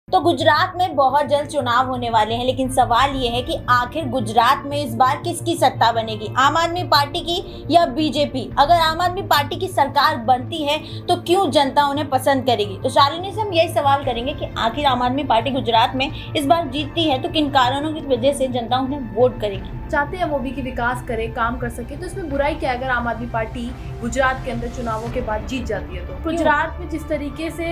तो गुजरात में बहुत जल्द चुनाव होने वाले हैं, लेकिन सवाल ये है कि आखिर गुजरात में इस बार किसकी सत्ता बनेगी, आम आदमी पार्टी की या बीजेपी। अगर आम आदमी पार्टी की सरकार बनती है तो क्यों जनता उन्हें पसंद करेगी। तो शालिनी से हम यही सवाल करेंगे कि आखिर आम आदमी पार्टी गुजरात में इस बार जीतती है तो किन कारणों की वजह से जनता उन्हें वोट करेगी। चाहते हैं वो भी कि विकास करे, काम कर सके, तो इसमें बुराई क्या है अगर आम आदमी पार्टी गुजरात के अंदर चुनावों के बाद जीत जाती है। तो गुजरात में जिस तरीके से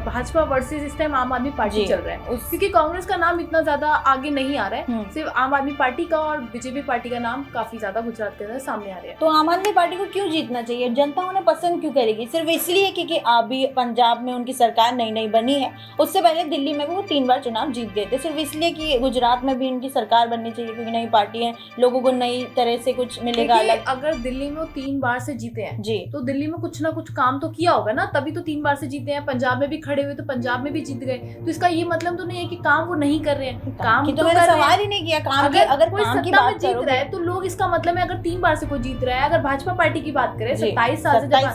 भाजपा वर्सेस इस टाइम आम आदमी पार्टी चल रहा है, क्योंकि कांग्रेस का नाम इतना ज्यादा आगे नहीं आ रहा है, सिर्फ आम आदमी पार्टी का और बीजेपी पार्टी का नाम काफी ज्यादा गुजरात के अंदर सामने आ रहे हैं। तो आम आदमी पार्टी को क्यों जीतना चाहिए, जनता उन्हें पसंद क्यों करेगी, सिर्फ इसलिए क्योंकि अभी पंजाब में उनकी सरकार नई बनी है, उससे पहले दिल्ली में भी वो 3 बार चुनाव जीत गए थे, सिर्फ इसलिए कि गुजरात में भी उनकी सरकार बननी चाहिए क्योंकि नई पार्टी है, लोगों को नई तरह से कुछ मिलेगा अलग। अगर दिल्ली में वो 3 बार से जीते हैं जी, तो दिल्ली में कुछ ना कुछ काम तो किया होगा ना, तभी तो 3 बार से जीते हैं। पंजाब में भी खड़े हुए तो पंजाब में भी जीत गए, तो इसका ये मतलब तो नहीं है कि काम वो नहीं कर रहे हैं। काम तो मैंने सवाल ही नहीं किया काम की। अगर कोई काम की सत्ता में बात जीत रहा है तो लोग, इसका मतलब है अगर 3 बार से कोई जीत रहा है, अगर भाजपा पार्टी की बात करें 27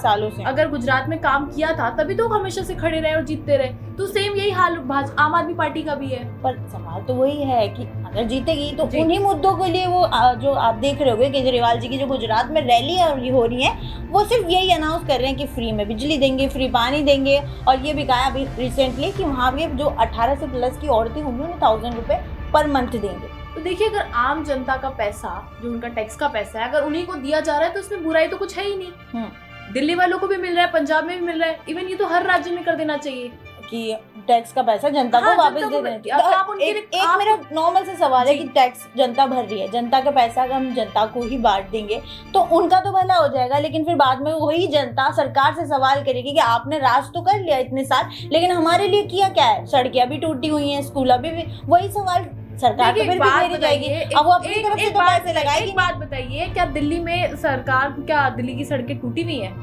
सालों से अगर गुजरात में काम किया था तभी तो हमेशा से खड़े रहे और जीतते रहे, तो सेम यही हाल आम आदमी पार्टी का भी है। पर सवाल तो वही है कि अगर जीतेगी तो उन्हीं मुद्दों के लिए वो जो आप देख रहे होगे केजरीवाल जी की जो गुजरात में रैली हो रही है, वो सिर्फ यही अनाउंस कर रहे हैं कि फ्री में बिजली देंगे, फ्री पानी देंगे, और ये भी कहा अभी रिसेंटली कि वहाँ पे जो 18 से प्लस की औरतें होंगी उन्हें 1000 रुपए पर मंथ देंगे। तो देखिए, अगर आम जनता का पैसा, जो उनका टैक्स का पैसा है, अगर उन्हीं को दिया जा रहा है तो इसमें बुराई तो कुछ है ही नहीं। दिल्ली वालों को भी मिल रहा है, पंजाब में भी मिल रहा है, इवन ये तो हर राज्य में कर देना चाहिए कि टैक्स का पैसा जनता को वापस दे देना चाहिए। एक मेरा नॉर्मल से सवाल है कि टैक्स जनता भर रही है, जनता का पैसा अगर हम जनता को ही बांट देंगे तो उनका तो भला हो जाएगा, लेकिन फिर बाद में वही जनता सरकार से सवाल करेगी कि आपने राज तो कर लिया इतने साल, लेकिन हमारे लिए किया क्या है, सड़कें अभी टूटी हुई हैं, स्कूल अभी भी, वही सवाल सरकार तो फिर भी जाएगी। अब वो अपनी तरफ से तो पैसे लगाएगी। एक बात बताइए, क्या दिल्ली में सरकार, क्या दिल्ली की सड़कें टूटी हुई हैं?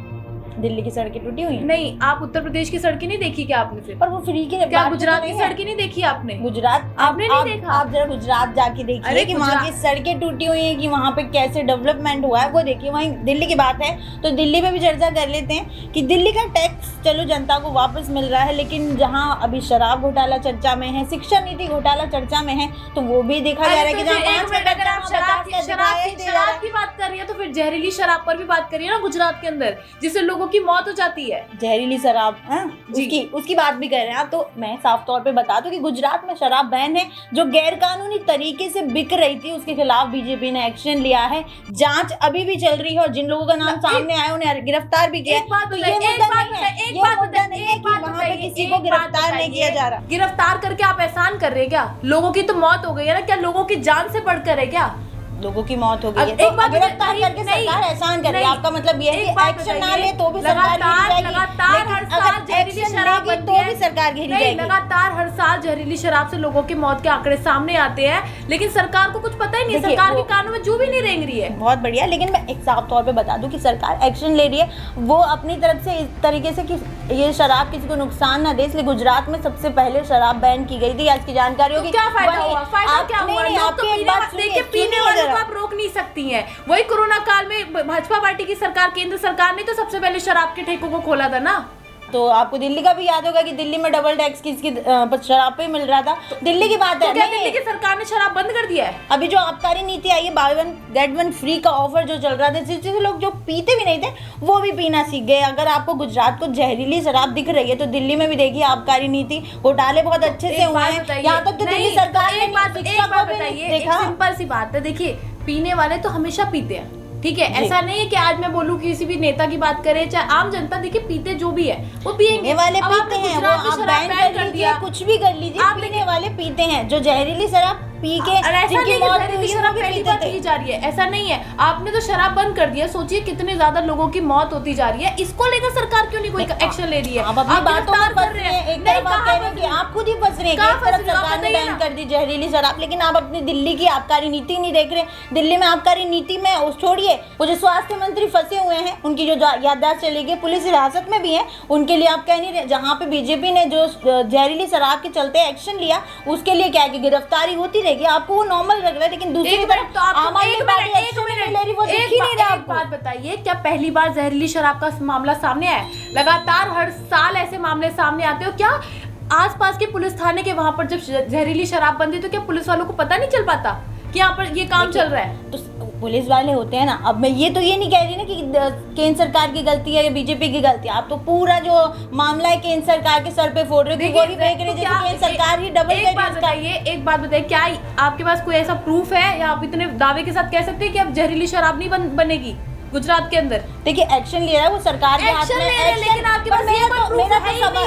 दिल्ली की सड़कें टूटी हुई हैं? नहीं। आप उत्तर प्रदेश की सड़कें नहीं देखी क्या आपने फिर? पर वो फ्री के, क्या गुजरात की सड़कें नहीं देखी आपने? गुजरात आपने नहीं देखा? आप जरा गुजरात जाके देखिए कि वहाँ की सड़कें टूटी हुई हैं, कि वहाँ पे कैसे डेवलपमेंट हुआ है, वो देखिए। वहीं दिल्ली की बात है तो दिल्ली में भी चर्चा कर लेते हैं कि दिल्ली का टैक्स चलो जनता को वापस मिल रहा है, लेकिन जहाँ अभी शराब घोटाला चर्चा में है, शिक्षा नीति घोटाला चर्चा में है, तो वो भी देखा जा रहा है कि अगर आप शराब की बात कर रही है तो फिर जहरीली शराब पर भी बात करिए ना गुजरात के अंदर, जिससे लोगों की मौत हो जाती है। जहरीली शराब उसकी बात भी कर रहे हैं आप। तो मैं साफ तौर पे बता दूं कि गुजरात में शराब बैन है, जो गैर कानूनी तरीके से बिक रही थी उसके खिलाफ बीजेपी ने एक्शन लिया है, जांच अभी भी चल रही है और जिन लोगों का नाम सामने आया उन्हें गिरफ्तार भी किया। किसी को गिरफ्तार नहीं किया जा रहा। गिरफ्तार करके आप एहसान कर रहे हैं क्या? लोगों की तो मौत हो गई है ना, क्या लोगों की जान से बढ़कर है क्या? लोगों की मौत हो गई है तो गिरफ्तार करके सरकार एहसान कर रही है। आपका मतलब ये है कि एक्शन ना ले तो भी सरकार लगातार हर साल जहरीली शराब बनती है तो भी सरकार घेरी जाएगी। लगातार हर साल जहरीली शराब से लोगों की मौत के आंकड़े सामने आते हैं, लेकिन सरकार को कुछ पता ही नहीं, सरकार के कानों में जू भी नहीं रेंग रही है। बहुत बढ़िया, लेकिन मैं एक साफ तौर पे बता दूं कि सरकार एक्शन ले रही है, वो अपनी तरफ से इस तरीके से कि ये शराब किसी को नुकसान ना दे, इसलिए गुजरात में सबसे पहले शराब बैन की गई थी। आज की जानकारी होगी। क्या फायदा हुआ? फायदा क्या हुआ? पीने वाले को आप रोक नहीं सकती हैं। वही कोरोना काल में भाजपा पार्टी की सरकार, केंद्र सरकार ने तो सबसे पहले शराब के ठेकों को खोला था ना। तो आपको दिल्ली का भी याद होगा कि दिल्ली में डबल टैक्स किसकी शराब पे मिल रहा था। दिल्ली की बात है, क्या दिल्ली की सरकार ने शराब बंद कर दिया है? अभी जो आबकारी नीति आई है, by one get one free का ऑफर जो चल रहा था, जिससे लोग जो पीते भी नहीं थे वो भी पीना सीख गए। अगर आपको गुजरात को जहरीली शराब दिख रही है तो दिल्ली में भी देखिए आबकारी नीति घोटाले बहुत अच्छे से हुए हैं। यहाँ तक तो दिल्ली सरकार ने सिंपल सी बात है, देखिए पीने वाले तो हमेशा पीते हैं, ठीक है। ऐसा नहीं है कि आज मैं बोलूं किसी भी नेता की बात करें, चाहे आम जनता, देखिए पीते जो भी है वो पिएंगे वाले पीते हैं, वो आप बैन कर लीजिए, कुछ भी कर लीजिए, पीने वाले पीते हैं। जो जहरीली शराब पी के जिनकी मौत हुई है वो भी पीते थे। जा रही है, ऐसा नहीं है। आपने तो शराब बंद कर दिया, सोचिए कितने ज्यादा लोगों की मौत होती जा रही है। इसको लेकर सरकार क्यों नहीं कोई एक्शन ले रही है? आप अपनी बातों में फंस रहे हैं। एक तरफ आप कह रहे हैं कि आप खुद ही फंस रहे हैं कि एक तरफ सरकार ने बैन कर दी जहरीली शराब, लेकिन आप अपनी दिल्ली की आबकारी नीति नहीं देख रहे। दिल्ली में आबकारी नीति में छोड़िए, वो जो स्वास्थ्य मंत्री फंसे हुए हैं, उनकी जो याददाश्त चली गई, पुलिस हिरासत में भी है, उनके लिए आप कह नहीं रहे। जहाँ पे बीजेपी ने जो जहरीली शराब के चलते एक्शन लिया, उसके लिए क्या है कि गिरफ्तारी होती रहेगी। आपको वो नॉर्मल लग रहा है, लेकिन दूसरी तरफ तो आम आदमी पार्टी एक्शन नहीं ले रही, वो दिख ही नहीं रहा। एक बात बताइए, क्या पहली बार जहरीली शराब का मामला सामने आया? लगातार हर साल ऐसे मामले सामने आते हो क्या? आसपास के पुलिस थाने के वहां पर जब जहरीली शराब बनती तो क्या पुलिस वालों को पता नहीं चल पाता कि यहाँ पर ये काम चल रहा है? तो पुलिस वाले होते हैं ना। अब मैं ये नहीं कह रही ना कि केंद्र सरकार की गलती है या बीजेपी की गलती है। आप तो पूरा जो मामला है केंद्र सरकार के सर पे फोड़ रहे हो, वो भी फेंक रहे जैसे केंद्र सरकार ही डबल एक बात बताइए, क्या आपके पास कोई ऐसा प्रूफ है या आप इतने दावे के साथ कह सकते हैं कि अब जहरीली शराब नहीं बनेगी गुजरात के अंदर? देखिए एक्शन ले रहा है वो सरकार के हाथ में, लेकिन आपके पास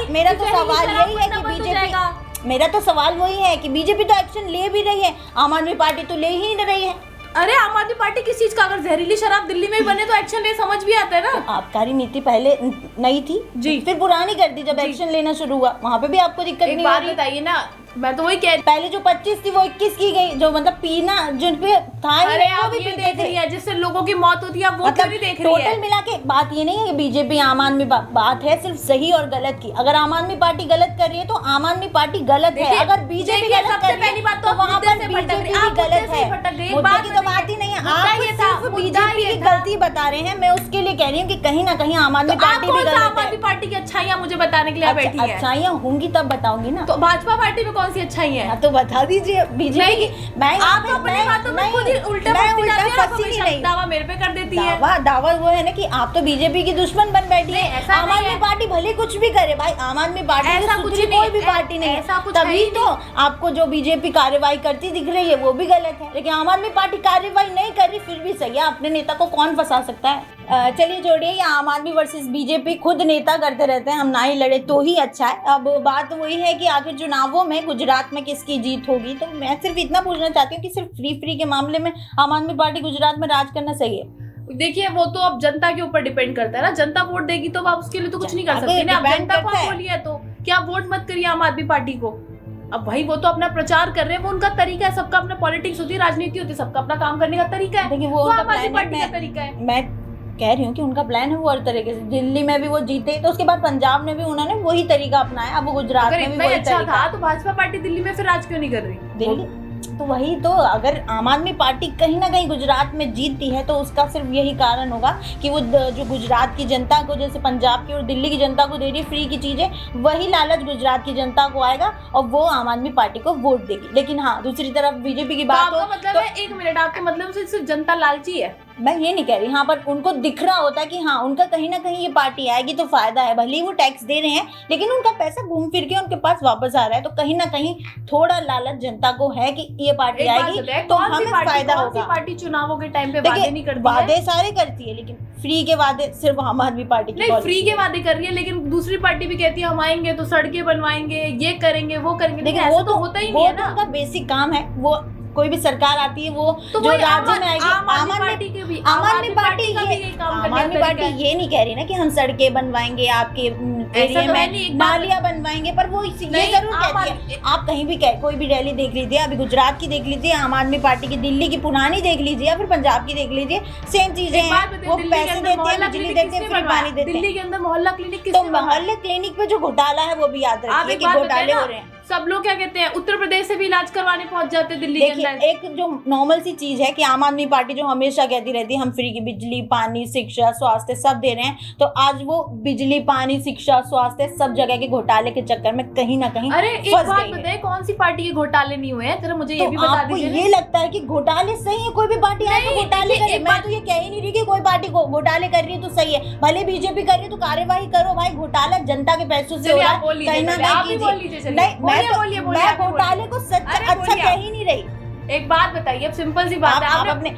मेरा तो सवाल यही है कि बीजेपी, मेरा तो सवाल वही है कि बीजेपी तो एक्शन ले भी रही है, आम आदमी पार्टी तो ले ही नहीं रही है। अरे आम आदमी पार्टी किस चीज का? अगर जहरीली शराब दिल्ली में ही बने तो एक्शन ले, समझ भी आता है ना। तो आबकारी नीति पहले नई थी जी, फिर पुरानी कर दी जब एक्शन लेना शुरू हुआ, वहाँ पे भी आपको दिक्कत नहीं आ रही? बताइए ना, मैं तो वही कह रही, पहले जो 25 थी वो 21 की गई, जो मतलब पीना जिन पे था ही अरे वो आप भी ये पीते देख थे। रही है जिससे लोगों की मौत होती है, वो मतलब नहीं देख रही है। टोटल मिला के बात ये नहीं है कि बीजेपी आम आदमी बात है सिर्फ सही और गलत की। अगर आम आदमी पार्टी गलत कर रही है तो आम आदमी पार्टी गलत है, अगर बीजेपी गलत कर रही पहली है बात तो वहाँ पर बीजेपी भी गलत है। मुद्दे की तो बात ही नहीं है, आप सिर्फ बीजेपी की गलती बता रहे हैं। मैं उसके लिए कह रही हूँ कि कहीं ना कहीं आम आदमी पार्टी भी गलत है। आम आदमी पार्टी की अच्छाइयां मुझे बताने के लिए बैठी है। अच्छाइयाँ होंगी तब बताऊंगी ना। तो भाजपा पार्टी में कौन सी अच्छाई है तो बता दीजिए बीजेपी की। आप तो अपनी बातों में खुद ही उल्टा फंसी नहीं, दावा मेरे पे कर देती है। दावा वो है ना कि आप तो बीजेपी की दुश्मन बन बैठी है। आम आदमी पार्टी भले कुछ भी करे भाई, आम आदमी पार्टी ऐसा कुछ कोई भी पार्टी नहीं है, तभी तो आपको जो बीजेपी कार्यवाही करती दिख रही है वो भी गलत है। लेकिन आम आदमी पार्टी कार्यवाही नहीं कर रही फिर भी सही है। अपने नेता को कौन फंसा सकता है? चलिए छोड़िए, ये आम आदमी वर्सेस बीजेपी, खुद नेता करते रहते हैं, हम ना ही लड़े तो ही अच्छा है। अब बात वही है कि आखिर चुनावों में गुजरात में किसकी जीत होगी। तो मैं सिर्फ इतना पूछना चाहती हूँ कि सिर्फ फ्री के मामले में आम आदमी पार्टी गुजरात में राज करना सही है? देखिए वो तो अब जनता के ऊपर डिपेंड करता है ना, जनता वोट देगी तो आप उसके लिए तो कुछ नहीं कर सकते ना। अब जनता को आप बोलिए तो क्या वोट मत करिए आम आदमी पार्टी को। अब भाई वो तो अपना प्रचार कर रहे हैं, वो उनका तरीका है, सबका अपना पॉलिटिक्स होती है, राजनीति होती है, सबका अपना काम करने का तरीका है। देखिए वो आम आदमी पार्टी का तरीका है। मैं कह रही हूँ कि उनका प्लान है वो हर तरीके से। दिल्ली में भी वो जीते तो उसके बाद पंजाब में भी उन्होंने वही तरीका अपनाया, अब वो गुजरात में भी वही अच्छा था तो भाजपा पार्टी दिल्ली में फिर राज क्यों नहीं कर रही? दिल्ली तो वही तो, अगर आम आदमी पार्टी कहीं ना कहीं गुजरात में जीतती है तो उसका सिर्फ यही कारण होगा कि वो जो गुजरात की जनता को, जैसे पंजाब की और दिल्ली की जनता को दे रही फ्री की चीजें, वही लालच गुजरात की जनता को आएगा और वो आम आदमी पार्टी को वोट देगी। लेकिन हाँ, दूसरी तरफ बीजेपी की बात हो मतलब है, एक मिनट, आपके मतलब से सिर्फ जनता लालची है? मैं ये नहीं कह रही, हाँ पर उनको दिख रहा होता है कि हाँ उनका कहीं ना कहीं ये पार्टी आएगी तो फायदा है। भले ही वो टैक्स दे रहे हैं लेकिन उनका पैसा घूम फिर के उनके पास वापस आ रहा है, तो कहीं ना कहीं थोड़ा लालच जनता को है कि ये पार्टी आएगी तो हमें फायदा होगा। पार्टी चुनावों के टाइम पे वादे नहीं करती है? वादे सारे करती है लेकिन फ्री के वादे सिर्फ आम आदमी पार्टी की नहीं, फ्री के वादे कर रही है लेकिन दूसरी पार्टी भी कहती है हम आएंगे तो सड़कें बनवाएंगे, ये करेंगे, वो करेंगे। लेकिन वो तो होता ही नहीं है ना, उनका बेसिक काम है। वो कोई भी सरकार आती है वो तो जो राज्य में आएगी, आम आदमी पार्टी ये नहीं कह रही ना कि हम सड़कें बनवाएंगे, आपके एरिया में नालियां बनवाएंगे, पर वो ये जरूर कहती है। आप कहीं भी कोई भी रैली देख लीजिए, अभी गुजरात की देख लीजिए, आम आदमी पार्टी की दिल्ली की पुरानी देख लीजिए या फिर पंजाब की देख लीजिए, सेम चीजें हैं। वो पैसे देते हैं, बिजली देते हैं, फिर पानी देते हैं। दिल्ली के अंदर मोहल्ला क्लिनिक, तो मोहल्ले क्लिनिक पे जो घोटाला है वो भी याद रखिए कि घोटाले हो रहे हैं। सब लोग क्या कहते हैं, उत्तर प्रदेश से भी इलाज करवाने पहुंच जाते हैं दिल्ली के अंदर। एक जो नॉर्मल सी चीज है कि आम आदमी पार्टी जो हमेशा कहती रहती है हम फ्री की बिजली, पानी, शिक्षा, स्वास्थ्य सब दे रहे हैं, तो आज वो बिजली, पानी, शिक्षा, स्वास्थ्य सब जगह के घोटाले के चक्कर में कहीं ना कहीं अरे एक बात बताइए, कौन सी पार्टी के घोटाले नहीं हुए हैं? जरा मुझे ये भी बता दीजिए। ये लगता है कि घोटाले सही है, कोई भी पार्टी आए तो घोटाले करे। मैं तो ये कह ही नहीं रही कि कोई पार्टी को घोटाले कर रही है तो सही है, भले बीजेपी कर रही है तो कार्यवाही करो भाई। घोटाला जनता के पैसों से हो रहा है, कहीं ना कहीं कीजिए। मैं घोटाले को सच अच्छा कह ही नहीं रही। एक बात बताइए, अब सिंपल सी बात है, आपने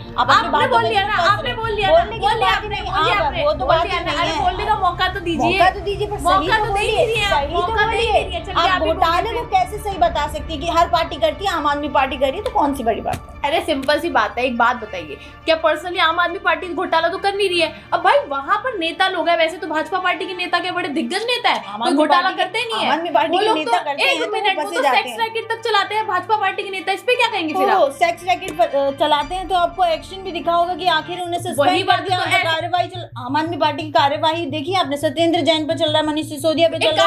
बोल लिया ना, आपने बोल लिया, वो तो बात नहीं है। बोलने का मौका तो दीजिए, मौका तो दीजिए, पर सही तो बोलिए, आप घोटाले को कैसे सही बता सकती है कि हर पार्टी करती है, आम आदमी पार्टी कर रही है, तो कौन सी बड़ी बात है? अरे सिंपल सी बात है, एक बात बताइए, क्या पर्सनली आम आदमी पार्टी घोटाला तो कर नहीं रही है? अब भाई वहाँ पर नेता लोग हैं, वैसे तो भाजपा पार्टी के नेता के बड़े दिग्गज नेता है, कोई घोटाला करते नहीं है। वो लोग तो एक मिनट वो तो सेक्स रैकेट तक चलाते हैं भाजपा पार्टी के नेता, इस पे क्या कहेंगे फिर? सेक्स रैकेट चलाते हैं तो आपको एक्शन भी दिखा होगा कि आखिर उन्हें सस्पेंड कर दिया, कार्यवाही आम आदमी पार्टी की कार्यवाही देखिए आपने, सत्येंद्र जैन पे चल रहा है, मनीष सिसोदिया पे चल रहा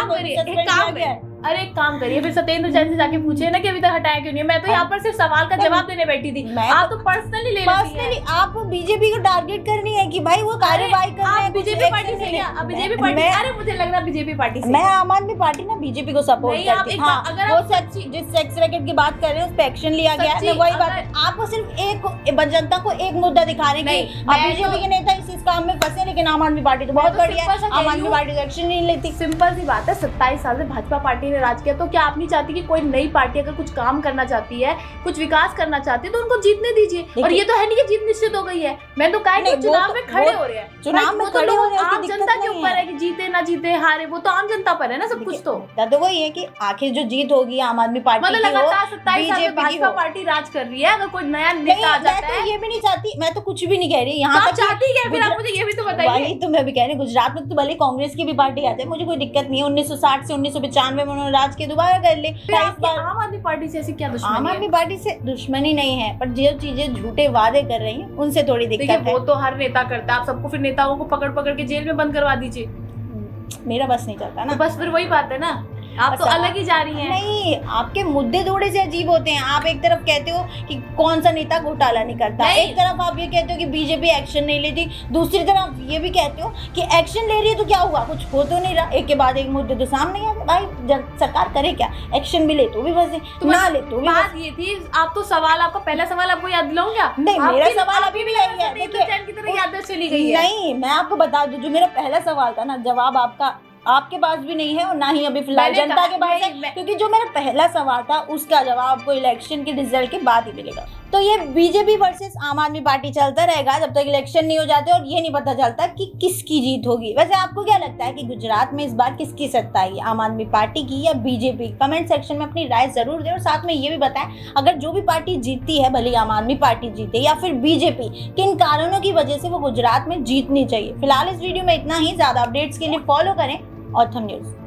है, अरे एक काम करिए, फिर सत्येंद्र जैन से जाके पूछिए ना कि अभी तक हटाया क्यों नहीं है। मैं तो यहाँ पर सिर्फ सवाल का जवाब देने बैठी थी, आप तो पर्सनली ले लेती हैं। आप बीजेपी को टारगेट करनी है कि भाई वो कार्यवाही कर रहे हैं। बीजेपी पार्टी से क्या? अब बीजेपी पार्टी, अरे मुझे लग रहा बीजेपी पार्टी से। मैं आम आदमी पार्टी ना बीजेपी को सपोर्ट करती हूँ। हाँ, अगर वो जिस सेक्स रैकेट की बात कर रहे हैं उस पे एक्शन लिया गया है, वही बात। आपको सिर्फ एक जनता को एक मुद्दा दिखा रहे हैं कि अब बीजेपी के नेता इस काम में फंसे, लेकिन आम आदमी पार्टी तो बहुत बढ़िया है, आम आदमी पार्टी एक्शन नहीं लेती। सिंपल सी बात है, 27 साल से भाजपा पार्टी ने राज किया, तो क्या आप नहीं चाहती कि कोई नई पार्टी अगर कुछ काम करना चाहती है, कुछ विकास करना चाहती है, तो उनको जीतने दीजिए। और ये तो है नहीं कि जीत निश्चित हो गई है। मैं तो कहा कि चुनाव में खड़े हो रहे हैं, चुनाव में खड़े हो रहे हैं, आम जनता के ऊपर है कि जीते ना जीते, हारे, वो तो आम जनता पर है ना सब कुछ। तो वही है कि आखिर जो जीत होगी आम आदमी पार्टी की, मतलब लगातार 27 साल से भाजपा पार्टी राज कर रही है। अगर कोई नया नेता आ जाता है, ये भी नहीं चाहती, मैं तो कुछ भी नहीं कह रही यहाँ तक। चाहती है फिर आप मुझे ये भी तो बताइए। वही तो मैं भी कह रही हूँ, गुजरात में तो भले कांग्रेस की भी पार्टी आती है, मुझे कोई दिक्कत नहीं है। 1960 से 1995 में उन्होंने राज के दोबारा कर ले। आम आदमी पार्टी से ऐसी क्या दुश्मनी? आम आदमी पार्टी से दुश्मनी नहीं है, पर जो चीजें झूठे वादे कर रही हैं उनसे थोड़ी दिक्कत है। वो तो हर नेता करता है, आप सबको फिर नेताओं को पकड़ पकड़ के जेल में बंद करवा दीजिए। मेरा बस नहीं चलता ना, तो बस फिर वही बात है ना, आप तो अलग ही जा रही हैं। नहीं, आपके मुद्दे थोड़े से अजीब होते हैं। आप एक तरफ कहते हो कि कौन सा नेता घोटाला नहीं करता, एक तरफ आप ये कहते हो कि बीजेपी एक्शन नहीं लेती, दूसरी तरफ ये भी कहते हो कि एक्शन ले रही है तो क्या हुआ, कुछ हो तो नहीं रहा। एक के बाद एक मुद्दे तो सामने आ भाई, सरकार करे क्या, एक्शन भी ले तो भी फंसे, ना ले तो भी। बात ये थी, आप तो सवाल, आपका पहला सवाल आपको याद दिलाऊं क्या? नहीं, मेरा सवाल अभी भी यही है। देखिए याद चली गई है। नहीं, मैं आपको बता दूं, जो मेरा पहला सवाल था ना, जवाब आपके पास भी नहीं है और ना ही अभी फिलहाल जनता के पास है, क्योंकि जो मेरा पहला सवाल था उसका जवाब आपको इलेक्शन के रिजल्ट के बाद ही मिलेगा। तो ये बीजेपी वर्सेस आम आदमी पार्टी चलता रहेगा जब तक इलेक्शन नहीं हो जाते और ये नहीं पता चलता कि किसकी जीत होगी। वैसे आपको क्या लगता है कि गुजरात में इस बार किसकी सत्ता है, आम आदमी पार्टी की या बीजेपी? कमेंट सेक्शन में अपनी राय जरूर दें और साथ में ये भी बताएं, अगर जो भी पार्टी जीतती है, भले आम आदमी पार्टी जीते या फिर बीजेपी, किन कारणों की वजह से वो गुजरात में जीतनी चाहिए। फिलहाल इस वीडियो में इतना ही। ज्यादा अपडेट्स के लिए फॉलो करें ऑथम न्यूज।